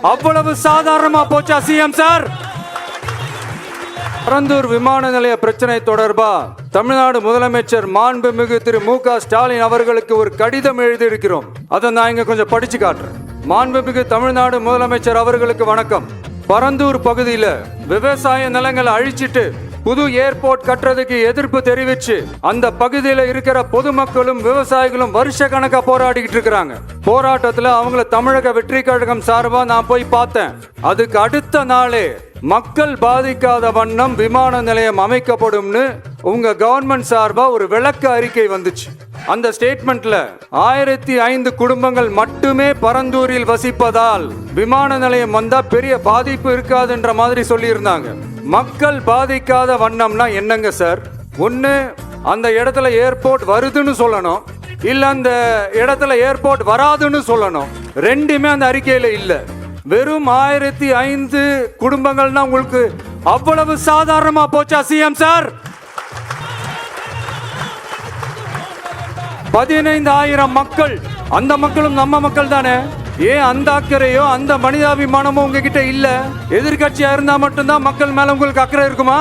அவ்வளவு சாதாரணமா போச்சா சிஎம் சார்? பரந்தூர் விமான நிலைய பிரச்சனை தொடர்பா தமிழ்நாடு முதலமைச்சர் மாண்புமிகு திரு மு.க. ஸ்டாலின் அவர்களுக்கு ஒரு கடிதம் எழுதியிருக்கிறோம். அதை நான் இங்க கொஞ்சம் படிச்சு காட்டுறேன். மாண்புமிகு தமிழ்நாடு முதலமைச்சர் அவர்களுக்கு வணக்கம். பரந்தூர் பகுதியில விவசாய நிலங்களை அழிச்சிட்டு புது ஏர்போர்ட் கட்டுறதுக்கு எதிர்ப்பு தெரிவிச்சு அந்த பகுதியில இருக்கிற பொதுமக்களும் விவசாயிகளும் வருஷ கணக்கா போராடிக்கிட்டு இருக்கிறாங்க. போராட்டத்துல அவங்கள தமிழக வெற்றி கழகம் சார்பா நான் போய் பார்த்தேன். அதுக்கு அடுத்த நாளே மக்கள் பாதிக்காத வண்ணம் விமான நிலையம் அமைக்கப்படும்னு உங்க கவர்மெண்ட் சார்பா ஒரு விளக்க அறிக்கை வந்துச்சு. அந்த ஸ்டேட்மெண்ட்ல 1005 குடும்பங்கள் மட்டுமே பரந்தூரில் வசிப்பதால் விமான நிலையம் வந்தா பெரிய பாதிப்பு இருக்காதுன்ற மாதிரி சொல்லி இருந்தாங்க. மக்கள் பாதிக்காத வண்ணம்னா என்னங்க சார்? ஒண்ணு அந்த இடத்துல ஏர்போர்ட் வருதுன்னு சொல்லணும், இல்ல அந்த இடத்துல ஏர்போர்ட் வராதுன்னு சொல்லணும். ரெண்டுமே அந்த அறிக்கையில இல்ல. வெறும் 1005 குடும்பங்கள்னா உங்களுக்கு அவ்வளவு சாதாரணமா போச்சா சிஎம் சார்? 15,000 மக்கள், அந்த மக்களும் நம்ம மக்கள் தானே. ஏன் அந்த அக்கறையோ அந்த மனிதாபிமானமோ உங்ககிட்ட இல்ல? எதிர்கட்சியா இருந்தா மட்டும்தான் மக்கள் மேல உங்களுக்கு அக்கறை இருக்குமா?